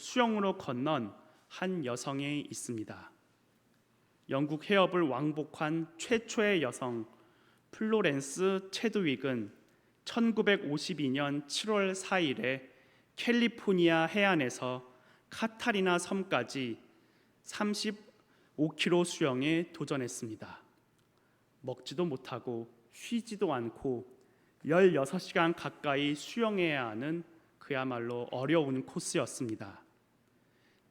수영으로 건넌 한 여성이 있습니다. 영국 해협을 왕복한 최초의 여성 플로렌스 체드윅은 1952년 7월 4일에 캘리포니아 해안에서 카타리나 섬까지 35km 수영에 도전했습니다. 먹지도 못하고 쉬지도 않고 16시간 가까이 수영해야 하는 그야말로 어려운 코스였습니다.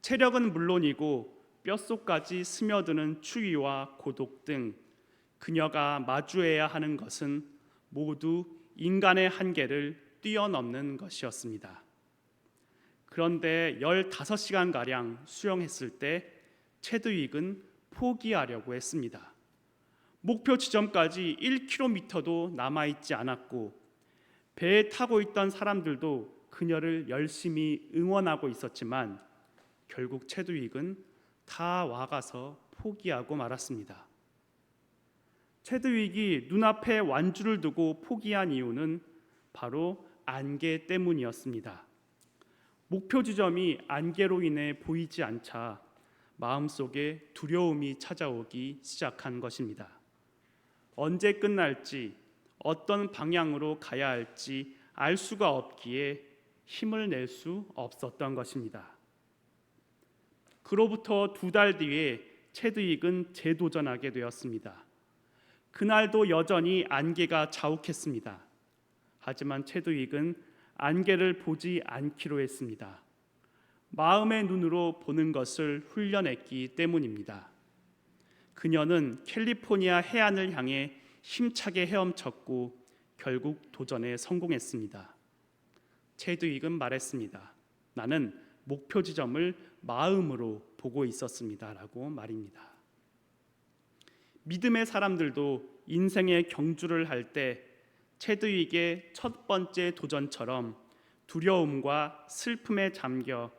체력은 물론이고 뼛속까지 스며드는 추위와 고독 등 그녀가 마주해야 하는 것은 모두 인간의 한계를 뛰어넘는 것이었습니다. 그런데 15시간가량 수영했을 때 체드윅은 포기하려고 했습니다. 목표 지점까지 1km도 남아있지 않았고 배에 타고 있던 사람들도 그녀를 열심히 응원하고 있었지만 결국 체드윅은 다 와가서 포기하고 말았습니다. 체드윅이 눈앞에 완주를 두고 포기한 이유는 바로 안개 때문이었습니다. 목표 지점이 안개로 인해 보이지 않자 마음속에 두려움이 찾아오기 시작한 것입니다. 언제 끝날지, 어떤 방향으로 가야 할지 알 수가 없기에 힘을 낼 수 없었던 것입니다. 그로부터 2달 뒤에 체드윅은 재도전하게 되었습니다. 그날도 여전히 안개가 자욱했습니다. 하지만 체드윅은 안개를 보지 않기로 했습니다. 마음의 눈으로 보는 것을 훈련했기 때문입니다. 그녀는 캘리포니아 해안을 향해 힘차게 헤엄쳤고 결국 도전에 성공했습니다. 체드윅은 말했습니다. 나는 목표 지점을 마음으로 보고 있었습니다. 라고 말입니다. 믿음의 사람들도 인생의 경주를 할 때 체드윅의 첫 번째 도전처럼 두려움과 슬픔에 잠겨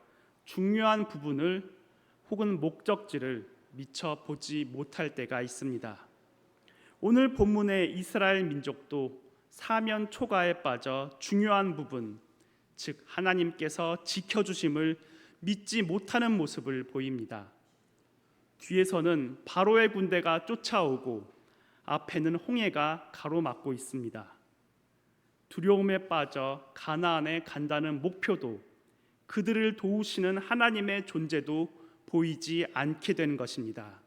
중요한 부분을 혹은 목적지를 미처 보지 못할 때가 있습니다. 오늘 본문의 이스라엘 민족도 사면 초가에 빠져 중요한 부분, 즉 하나님께서 지켜주심을 믿지 못하는 모습을 보입니다. 뒤에서는 바로의 군대가 쫓아오고 앞에는 홍해가 가로막고 있습니다. 두려움에 빠져 가나안에 간다는 목표도 그들을 도우시는 하나님의 존재도 보이지 않게 된 것입니다.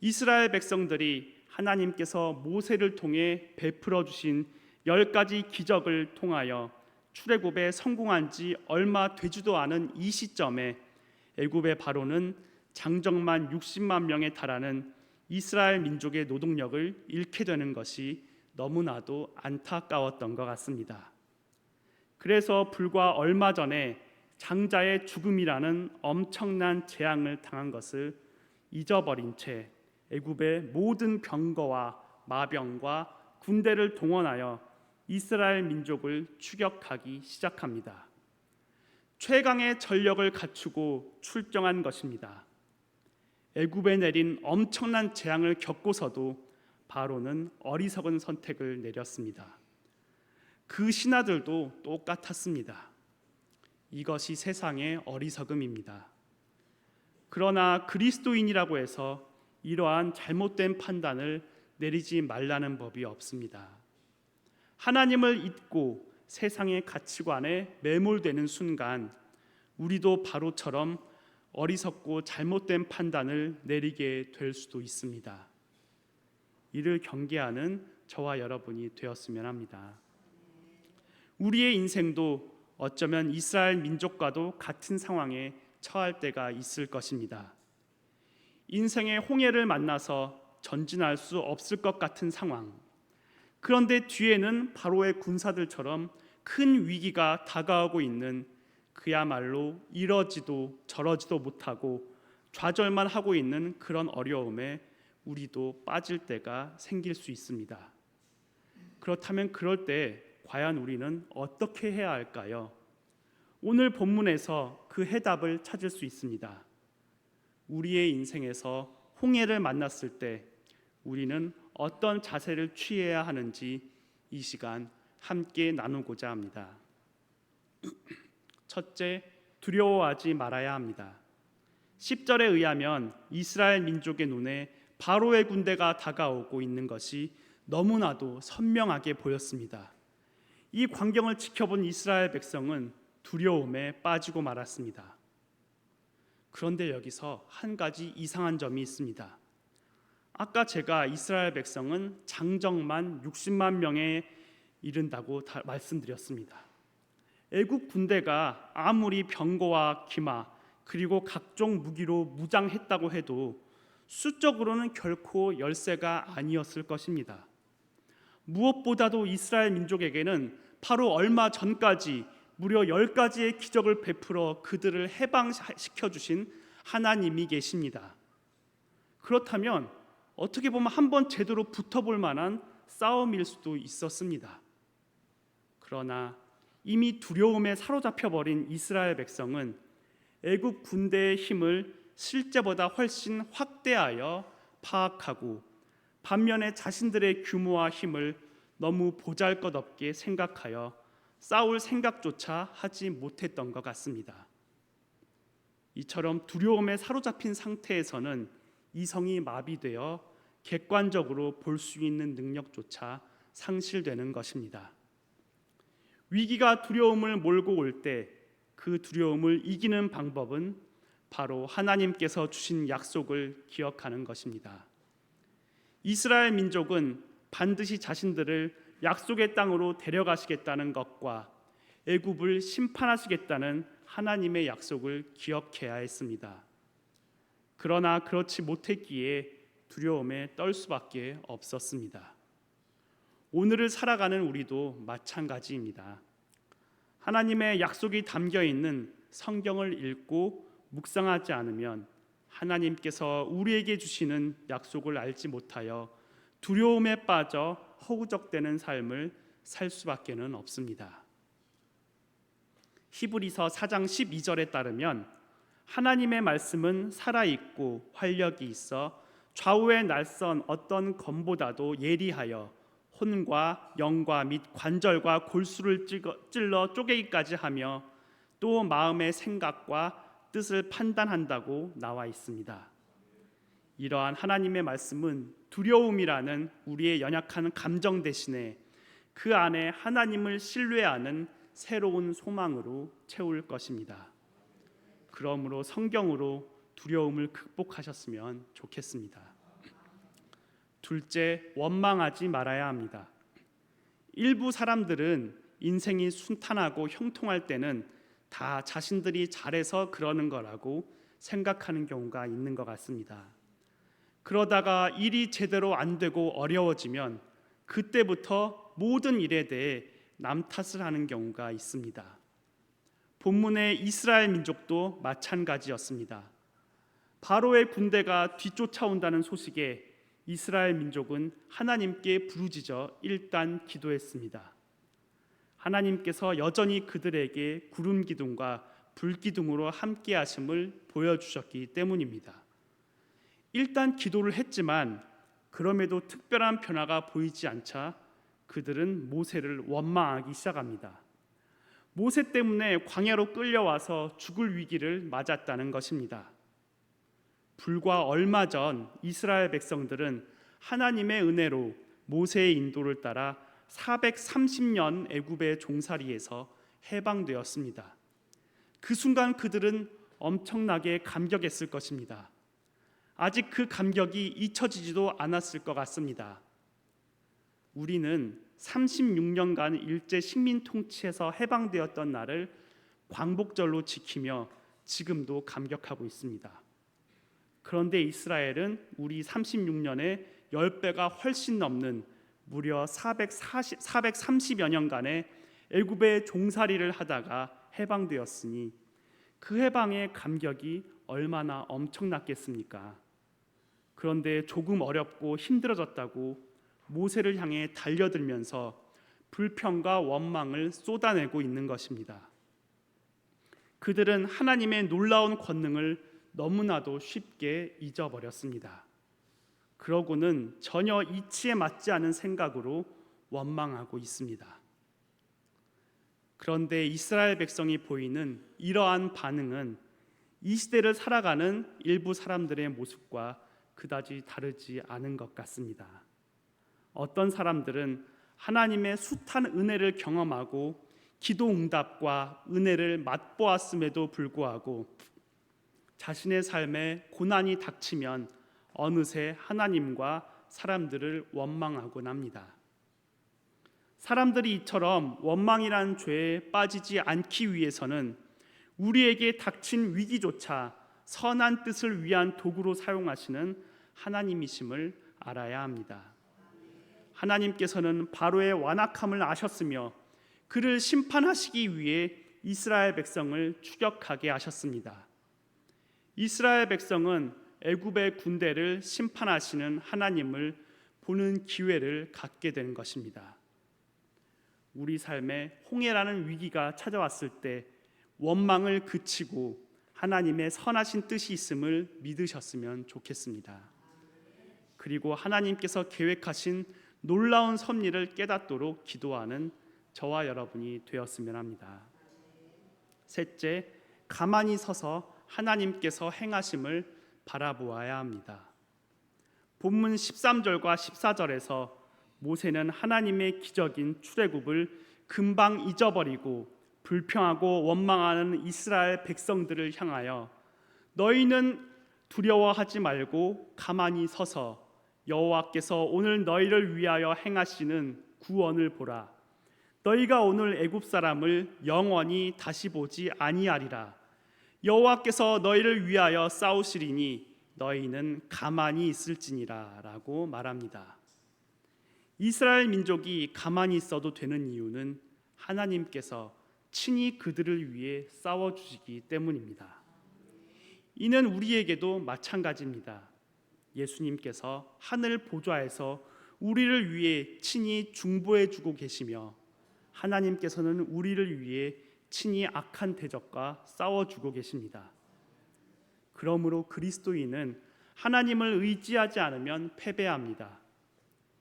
이스라엘 백성들이 하나님께서 모세를 통해 베풀어 주신 10가지 기적을 통하여 출애굽에 성공한 지 얼마 되지도 않은 이 시점에 애굽의 바로는 장정만 60만 명에 달하는 이스라엘 민족의 노동력을 잃게 되는 것이 너무나도 안타까웠던 것 같습니다. 그래서 불과 얼마 전에 장자의 죽음이라는 엄청난 재앙을 당한 것을 잊어버린 채 애굽의 모든 병거와 마병과 군대를 동원하여 이스라엘 민족을 추격하기 시작합니다. 최강의 전력을 갖추고 출정한 것입니다. 애굽에 내린 엄청난 재앙을 겪고서도 바로는 어리석은 선택을 내렸습니다. 그 신하들도 똑같았습니다. 이것이 세상의 어리석음입니다. 그러나 그리스도인이라고 해서 이러한 잘못된 판단을 내리지 말라는 법이 없습니다. 하나님을 잊고 세상의 가치관에 매몰되는 순간 우리도 바로처럼 어리석고 잘못된 판단을 내리게 될 수도 있습니다. 이를 경계하는 저와 여러분이 되었으면 합니다. 우리의 인생도 어쩌면 이스라엘 민족과도 같은 상황에 처할 때가 있을 것입니다. 인생의 홍해를 만나서 전진할 수 없을 것 같은 상황. 그런데 뒤에는 바로의 군사들처럼 큰 위기가 다가오고 있는 그야말로 이러지도 저러지도 못하고 좌절만 하고 있는 그런 어려움에 우리도 빠질 때가 생길 수 있습니다. 그렇다면 그럴 때 과연 우리는 어떻게 해야 할까요? 오늘 본문에서 그 해답을 찾을 수 있습니다. 우리의 인생에서 홍해를 만났을 때 우리는 어떤 자세를 취해야 하는지 이 시간 함께 나누고자 합니다. 첫째, 두려워하지 말아야 합니다. 10절에 의하면 이스라엘 민족의 눈에 바로의 군대가 다가오고 있는 것이 너무나도 선명하게 보였습니다. 이 광경을 지켜본 이스라엘 백성은 두려움에 빠지고 말았습니다. 그런데 여기서 한 가지 이상한 점이 있습니다. 아까 제가 이스라엘 백성은 장정만 60만 명에 이른다고 말씀드렸습니다. 애국 군대가 아무리 병거와 기마 그리고 각종 무기로 무장했다고 해도 수적으로는 결코 열세가 아니었을 것입니다. 무엇보다도 이스라엘 민족에게는 바로 얼마 전까지 무려 10가지의 기적을 베풀어 그들을 해방시켜 주신 하나님이 계십니다. 그렇다면 어떻게 보면 한번 제대로 붙어볼 만한 싸움일 수도 있었습니다. 그러나 이미 두려움에 사로잡혀 버린 이스라엘 백성은 애국 군대의 힘을 실제보다 훨씬 확대하여 파악하고 반면에 자신들의 규모와 힘을 너무 보잘것없게 생각하여 싸울 생각조차 하지 못했던 것 같습니다. 이처럼 두려움에 사로잡힌 상태에서는 이성이 마비되어 객관적으로 볼 수 있는 능력조차 상실되는 것입니다. 위기가 두려움을 몰고 올 때 그 두려움을 이기는 방법은 바로 하나님께서 주신 약속을 기억하는 것입니다. 이스라엘 민족은 반드시 자신들을 약속의 땅으로 데려가시겠다는 것과 애굽을 심판하시겠다는 하나님의 약속을 기억해야 했습니다. 그러나 그렇지 못했기에 두려움에 떨 수밖에 없었습니다. 오늘을 살아가는 우리도 마찬가지입니다. 하나님의 약속이 담겨 있는 성경을 읽고 묵상하지 않으면 하나님께서 우리에게 주시는 약속을 알지 못하여 두려움에 빠져 허우적대는 삶을 살 수밖에는 없습니다. 히브리서 4장 12절에 따르면 하나님의 말씀은 살아있고 활력이 있어 좌우에 날선 어떤 검보다도 예리하여 혼과 영과 및 관절과 골수를 찔러 쪼개기까지 하며 또 마음의 생각과 뜻을 판단한다고 나와 있습니다. 이러한 하나님의 말씀은 두려움이라는 우리의 연약한 감정 대신에 그 안에 하나님을 신뢰하는 새로운 소망으로 채울 것입니다. 그러므로 성경으로 두려움을 극복하셨으면 좋겠습니다. 둘째, 원망하지 말아야 합니다. 일부 사람들은 인생이 순탄하고 형통할 때는 다 자신들이 잘해서 그러는 거라고 생각하는 경우가 있는 것 같습니다. 그러다가 일이 제대로 안 되고 어려워지면 그때부터 모든 일에 대해 남 탓을 하는 경우가 있습니다. 본문의 이스라엘 민족도 마찬가지였습니다. 바로의 군대가 뒤쫓아온다는 소식에 이스라엘 민족은 하나님께 부르짖어 일단 기도했습니다. 하나님께서 여전히 그들에게 구름 기둥과 불 기둥으로 함께 하심을 보여주셨기 때문입니다. 일단 기도를 했지만 그럼에도 특별한 변화가 보이지 않자 그들은 모세를 원망하기 시작합니다. 모세 때문에 광야로 끌려와서 죽을 위기를 맞았다는 것입니다. 불과 얼마 전 이스라엘 백성들은 하나님의 은혜로 모세의 인도를 따라 430년 애굽의 종살이에서 해방되었습니다. 그 순간 그들은 엄청나게 감격했을 것입니다. 아직 그 감격이 잊혀지지도 않았을 것 같습니다. 우리는 36년간 일제 식민 통치에서 해방되었던 날을 광복절로 지키며 지금도 감격하고 있습니다. 그런데 이스라엘은 우리 36년의 10배가 훨씬 넘는 무려 430여 년간의 애굽의 종살이를 하다가 해방되었으니 그 해방의 감격이 얼마나 엄청났겠습니까? 그런데 조금 어렵고 힘들어졌다고 모세를 향해 달려들면서 불평과 원망을 쏟아내고 있는 것입니다. 그들은 하나님의 놀라운 권능을 너무나도 쉽게 잊어버렸습니다. 그러고는 전혀 이치에 맞지 않은 생각으로 원망하고 있습니다. 그런데 이스라엘 백성이 보이는 이러한 반응은 이 시대를 살아가는 일부 사람들의 모습과 그다지 다르지 않은 것 같습니다. 어떤 사람들은 하나님의 숱한 은혜를 경험하고 기도 응답과 은혜를 맛보았음에도 불구하고 자신의 삶에 고난이 닥치면 어느새 하나님과 사람들을 원망하곤 합니다. 사람들이 이처럼 원망이란 죄에 빠지지 않기 위해서는 우리에게 닥친 위기조차 선한 뜻을 위한 도구로 사용하시는 하나님이심을 알아야 합니다. 하나님께서는 바로의 완악함을 아셨으며 그를 심판하시기 위해 이스라엘 백성을 추격하게 하셨습니다. 이스라엘 백성은 애굽의 군대를 심판하시는 하나님을 보는 기회를 갖게 된 것입니다. 우리 삶에 홍해라는 위기가 찾아왔을 때 원망을 그치고 하나님의 선하신 뜻이 있음을 믿으셨으면 좋겠습니다. 그리고 하나님께서 계획하신 놀라운 섭리를 깨닫도록 기도하는 저와 여러분이 되었으면 합니다. 셋째, 가만히 서서 하나님께서 행하심을 바라보아야 합니다. 본문 13절과 14절에서 모세는 하나님의 기적인 출애굽을 금방 잊어버리고 불평하고 원망하는 이스라엘 백성들을 향하여 너희는 두려워하지 말고 가만히 서서 여호와께서 오늘 너희를 위하여 행하시는 구원을 보라. 너희가 오늘 애굽 사람을 영원히 다시 보지 아니하리라. 여호와께서 너희를 위하여 싸우시리니 너희는 가만히 있을지니라 라고 말합니다. 이스라엘 민족이 가만히 있어도 되는 이유는 하나님께서 친히 그들을 위해 싸워주시기 때문입니다. 이는 우리에게도 마찬가지입니다. 예수님께서 하늘 보좌에서 우리를 위해 친히 중보해주고 계시며 하나님께서는 우리를 위해 친히 악한 대적과 싸워주고 계십니다. 그러므로 그리스도인은 하나님을 의지하지 않으면 패배합니다.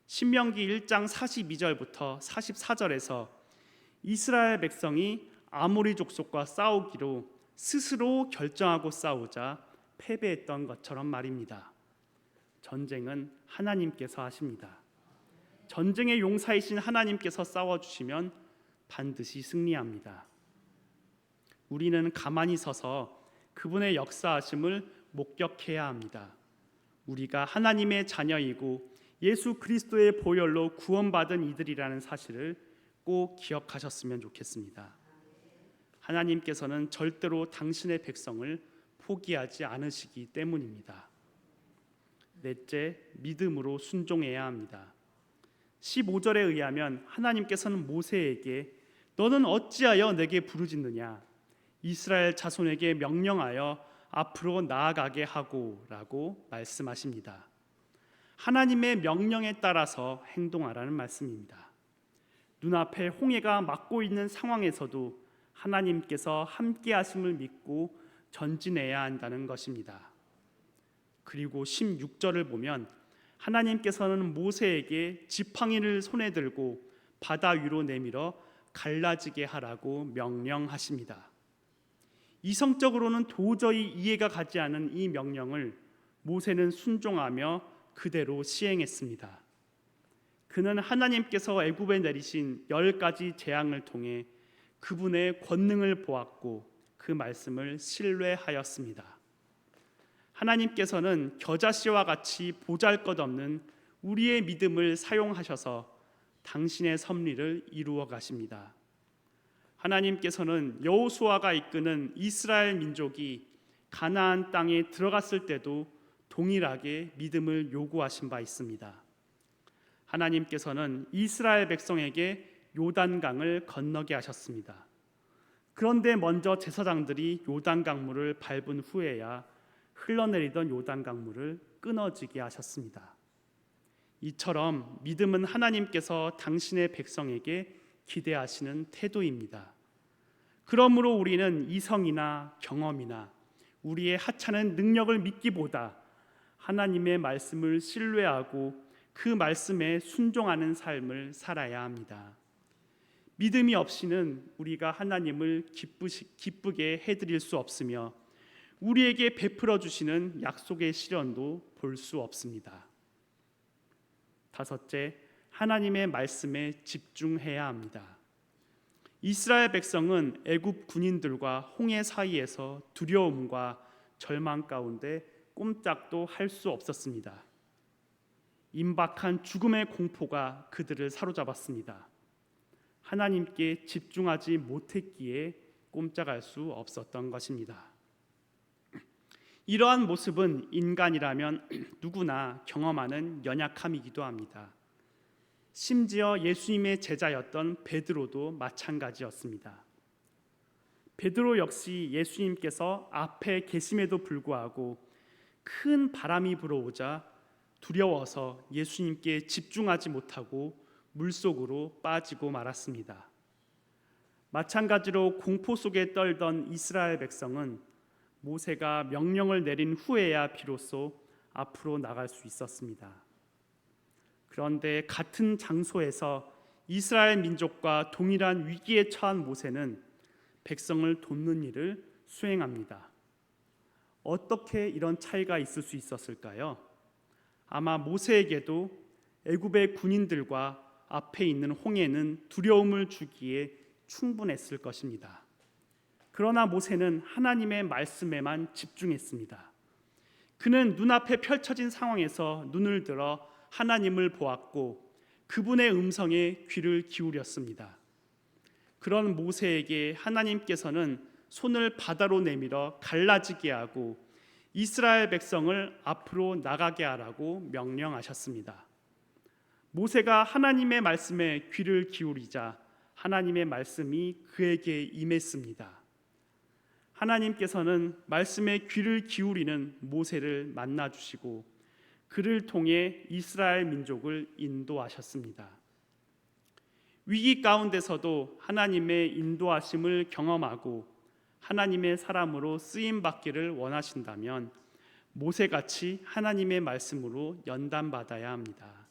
신명기 1장 42절부터 44절에서 이스라엘 백성이 아모리 족속과 싸우기로 스스로 결정하고 싸우자 패배했던 것처럼 말입니다. 전쟁은 하나님께서 하십니다. 전쟁의 용사이신 하나님께서 싸워주시면 반드시 승리합니다. 우리는 가만히 서서 그분의 역사하심을 목격해야 합니다. 우리가 하나님의 자녀이고 예수 그리스도의 보혈로 구원받은 이들이라는 사실을 꼭 기억하셨으면 좋겠습니다. 하나님께서는 절대로 당신의 백성을 포기하지 않으시기 때문입니다. 넷째, 믿음으로 순종해야 합니다. 15절에 의하면 하나님께서는 모세에게 너는 어찌하여 내게 부르짖느냐 이스라엘 자손에게 명령하여 앞으로 나아가게 하고 라고 말씀하십니다. 하나님의 명령에 따라서 행동하라는 말씀입니다. 눈앞에 홍해가 막고 있는 상황에서도 하나님께서 함께 하심을 믿고 전진해야 한다는 것입니다. 그리고 16절을 보면 하나님께서는 모세에게 지팡이를 손에 들고 바다 위로 내밀어 갈라지게 하라고 명령하십니다. 이성적으로는 도저히 이해가 가지 않은 이 명령을 모세는 순종하며 그대로 시행했습니다. 그는 하나님께서 애굽에 내리신 10가지 재앙을 통해 그분의 권능을 보았고 그 말씀을 신뢰하였습니다. 하나님께서는 겨자씨와 같이 보잘것없는 우리의 믿음을 사용하셔서 당신의 섭리를 이루어 가십니다. 하나님께서는 여호수아가 이끄는 이스라엘 민족이 가나안 땅에 들어갔을 때도 동일하게 믿음을 요구하신 바 있습니다. 하나님께서는 이스라엘 백성에게 요단강을 건너게 하셨습니다. 그런데 먼저 제사장들이 요단강물을 밟은 후에야 흘러내리던 요단강물을 끊어지게 하셨습니다. 이처럼 믿음은 하나님께서 당신의 백성에게 기대하시는 태도입니다. 그러므로 우리는 이성이나 경험이나 우리의 하찮은 능력을 믿기보다 하나님의 말씀을 신뢰하고 그 말씀에 순종하는 삶을 살아야 합니다. 믿음이 없이는 우리가 하나님을 기쁘게 해드릴 수 없으며 우리에게 베풀어 주시는 약속의 실현도 볼 수 없습니다. 다섯째, 하나님의 말씀에 집중해야 합니다. 이스라엘 백성은 애굽 군인들과 홍해 사이에서 두려움과 절망 가운데 꼼짝도 할 수 없었습니다. 임박한 죽음의 공포가 그들을 사로잡았습니다. 하나님께 집중하지 못했기에 꼼짝할 수 없었던 것입니다. 이러한 모습은 인간이라면 누구나 경험하는 연약함이기도 합니다. 심지어 예수님의 제자였던 베드로도 마찬가지였습니다. 베드로 역시 예수님께서 앞에 계심에도 불구하고 큰 바람이 불어오자 두려워서 예수님께 집중하지 못하고 물속으로 빠지고 말았습니다. 마찬가지로 공포 속에 떨던 이스라엘 백성은 모세가 명령을 내린 후에야 비로소 앞으로 나갈 수 있었습니다. 그런데 같은 장소에서 이스라엘 민족과 동일한 위기에 처한 모세는 백성을 돕는 일을 수행합니다. 어떻게 이런 차이가 있을 수 있었을까요? 아마 모세에게도 애굽의 군인들과 앞에 있는 홍해는 두려움을 주기에 충분했을 것입니다. 그러나 모세는 하나님의 말씀에만 집중했습니다. 그는 눈앞에 펼쳐진 상황에서 눈을 들어 하나님을 보았고 그분의 음성에 귀를 기울였습니다. 그런 모세에게 하나님께서는 손을 바다로 내밀어 갈라지게 하고 이스라엘 백성을 앞으로 나가게 하라고 명령하셨습니다. 모세가 하나님의 말씀에 귀를 기울이자 하나님의 말씀이 그에게 임했습니다. 하나님께서는 말씀에 귀를 기울이는 모세를 만나주시고 그를 통해 이스라엘 민족을 인도하셨습니다. 위기 가운데서도 하나님의 인도하심을 경험하고 하나님의 사람으로 쓰임받기를 원하신다면 모세같이 하나님의 말씀으로 연단받아야 합니다.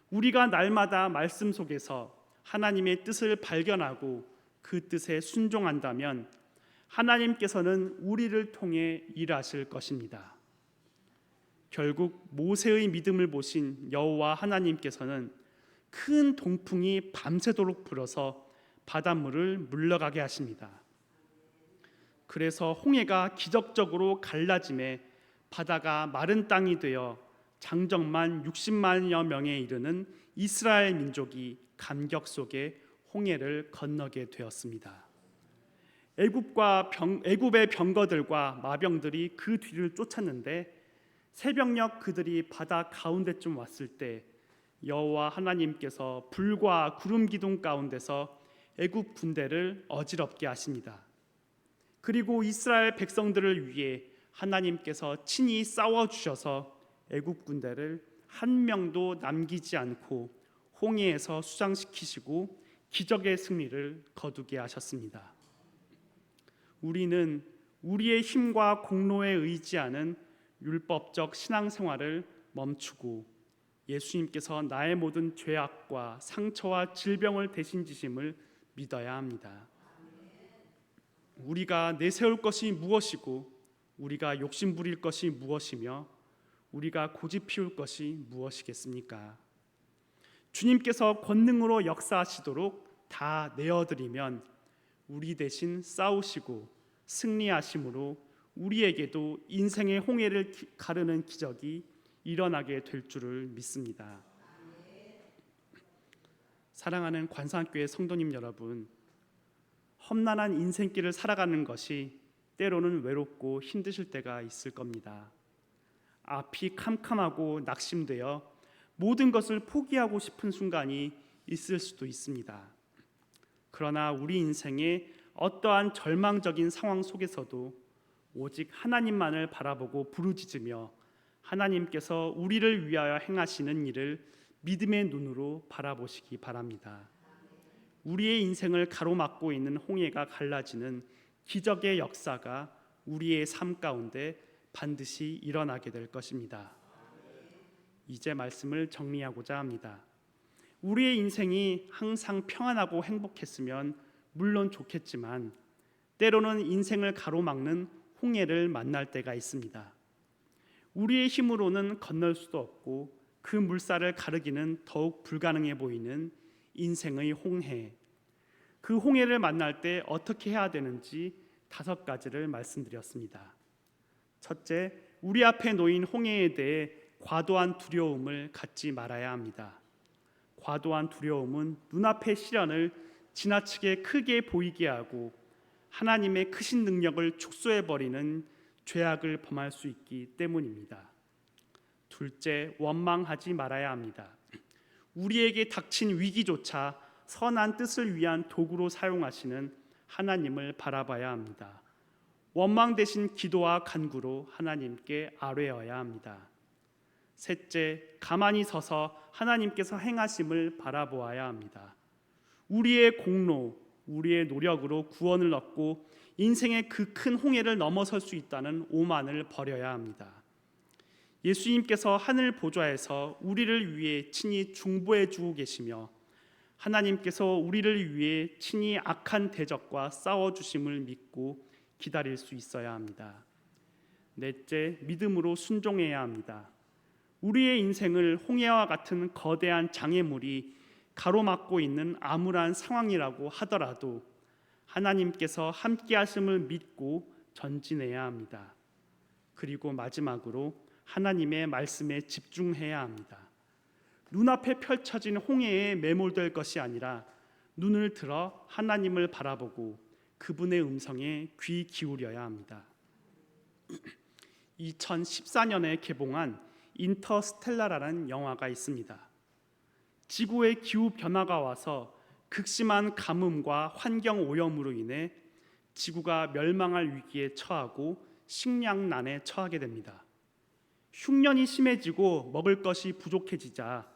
우리가 날마다 말씀 속에서 하나님의 뜻을 발견하고 그 뜻에 순종한다면 하나님께서는 우리를 통해 일하실 것입니다. 결국 모세의 믿음을 보신 여호와 하나님께서는 큰 동풍이 밤새도록 불어서 바닷물을 물러가게 하십니다. 그래서 홍해가 기적적으로 갈라짐에 바다가 마른 땅이 되어 장정만 60만여 명에 이르는 이스라엘 민족이 감격 속에 홍해를 건너게 되었습니다. 애굽의 병거들과 마병들이 그 뒤를 쫓았는데 새벽녘 그들이 바다 가운데쯤 왔을 때 여호와 하나님께서 불과 구름 기둥 가운데서 애굽 군대를 어지럽게 하십니다. 그리고 이스라엘 백성들을 위해 하나님께서 친히 싸워 주셔서 애굽 군대를 한 명도 남기지 않고 홍해에서 수장시키시고 기적의 승리를 거두게 하셨습니다. 우리는 우리의 힘과 공로에 의지하는 율법적 신앙생활을 멈추고 예수님께서 나의 모든 죄악과 상처와 질병을 대신 지심을 믿어야 합니다. 우리가 내세울 것이 무엇이고 우리가 욕심 부릴 것이 무엇이며 우리가 고집 피울 것이 무엇이겠습니까? 주님께서 권능으로 역사하시도록 다 내어드리면 우리 대신 싸우시고 승리하심으로 우리에게도 인생의 홍해를 가르는 기적이 일어나게 될 줄을 믿습니다. 사랑하는 관상교회 성도님 여러분, 험난한 인생길을 살아가는 것이 때로는 외롭고 힘드실 때가 있을 겁니다. 앞이 캄캄하고 낙심되어 모든 것을 포기하고 싶은 순간이 있을 수도 있습니다. 그러나 우리 인생의 어떠한 절망적인 상황 속에서도 오직 하나님만을 바라보고 부르짖으며 하나님께서 우리를 위하여 행하시는 일을 믿음의 눈으로 바라보시기 바랍니다. 우리의 인생을 가로막고 있는 홍해가 갈라지는 기적의 역사가 우리의 삶 가운데 반드시 일어나게 될 것입니다. 이제 말씀을 정리하고자 합니다. 우리의 인생이 항상 평안하고 행복했으면 물론 좋겠지만 때로는 인생을 가로막는 홍해를 만날 때가 있습니다. 우리의 힘으로는 건널 수도 없고 그 물살을 가르기는 더욱 불가능해 보이는 인생의 홍해. 그 홍해를 만날 때 어떻게 해야 되는지 5가지를 말씀드렸습니다. 첫째, 우리 앞에 놓인 홍해에 대해 과도한 두려움을 갖지 말아야 합니다. 과도한 두려움은 눈앞의 시련을 지나치게 크게 보이게 하고 하나님의 크신 능력을 축소해버리는 죄악을 범할 수 있기 때문입니다. 둘째, 원망하지 말아야 합니다. 우리에게 닥친 위기조차 선한 뜻을 위한 도구로 사용하시는 하나님을 바라봐야 합니다. 원망 대신 기도와 간구로 하나님께 아뢰어야 합니다. 셋째, 가만히 서서 하나님께서 행하심을 바라보아야 합니다. 우리의 공로, 우리의 노력으로 구원을 얻고 인생의 그 큰 홍해를 넘어설 수 있다는 오만을 버려야 합니다. 예수님께서 하늘 보좌에서 우리를 위해 친히 중보해 주고 계시며 하나님께서 우리를 위해 친히 악한 대적과 싸워 주심을 믿고 기다릴 수 있어야 합니다. 넷째, 믿음으로 순종해야 합니다. 우리의 인생을 홍해와 같은 거대한 장애물이 가로막고 있는 암울한 상황이라고 하더라도 하나님께서 함께 하심을 믿고 전진해야 합니다. 그리고 마지막으로 하나님의 말씀에 집중해야 합니다. 눈앞에 펼쳐진 홍해에 매몰될 것이 아니라 눈을 들어 하나님을 바라보고 그분의 음성에 귀 기울여야 합니다. 2014년에 개봉한 인터스텔라라는 영화가 있습니다. 지구의 기후 변화가 와서 극심한 가뭄과 환경 오염으로 인해 지구가 멸망할 위기에 처하고 식량난에 처하게 됩니다. 흉년이 심해지고 먹을 것이 부족해지자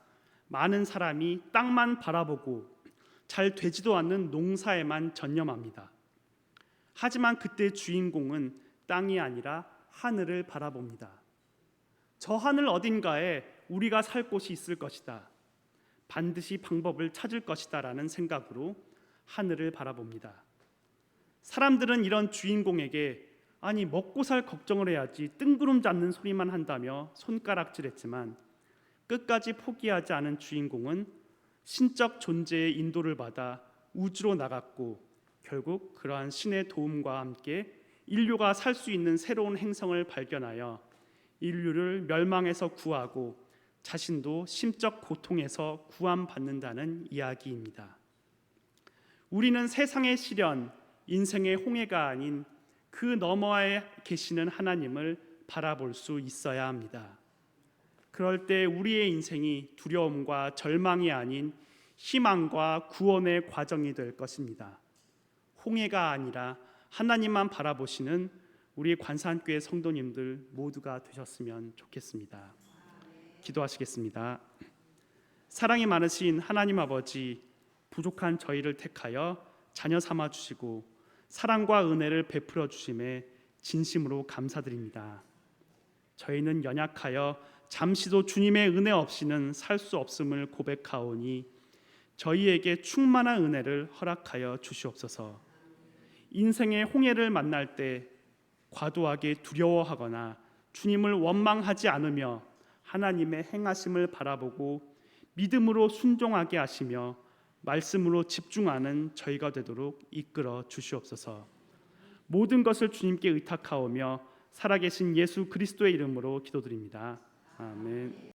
많은 사람이 땅만 바라보고 잘 되지도 않는 농사에만 전념합니다. 하지만 그때 주인공은 땅이 아니라 하늘을 바라봅니다. 저 하늘 어딘가에 우리가 살 곳이 있을 것이다. 반드시 방법을 찾을 것이다 라는 생각으로 하늘을 바라봅니다. 사람들은 이런 주인공에게 아니 먹고 살 걱정을 해야지 뜬구름 잡는 소리만 한다며 손가락질했지만 끝까지 포기하지 않은 주인공은 신적 존재의 인도를 받아 우주로 나갔고 결국 그러한 신의 도움과 함께 인류가 살 수 있는 새로운 행성을 발견하여 인류를 멸망에서 구하고 자신도 심적 고통에서 구원받는다는 이야기입니다. 우리는 세상의 시련, 인생의 홍해가 아닌 그 너머에 계시는 하나님을 바라볼 수 있어야 합니다. 그럴 때 우리의 인생이 두려움과 절망이 아닌 희망과 구원의 과정이 될 것입니다. 홍해가 아니라 하나님만 바라보시는 우리 관산교회 성도님들 모두가 되셨으면 좋겠습니다. 기도하시겠습니다. 사랑이 많으신 하나님 아버지, 부족한 저희를 택하여 자녀 삼아 주시고 사랑과 은혜를 베풀어 주심에 진심으로 감사드립니다. 저희는 연약하여 잠시도 주님의 은혜 없이는 살 수 없음을 고백하오니 저희에게 충만한 은혜를 허락하여 주시옵소서. 인생의 홍해를 만날 때 과도하게 두려워하거나 주님을 원망하지 않으며 하나님의 행하심을 바라보고 믿음으로 순종하게 하시며 말씀으로 집중하는 저희가 되도록 이끌어 주시옵소서. 모든 것을 주님께 의탁하오며 살아계신 예수 그리스도의 이름으로 기도드립니다. 아멘.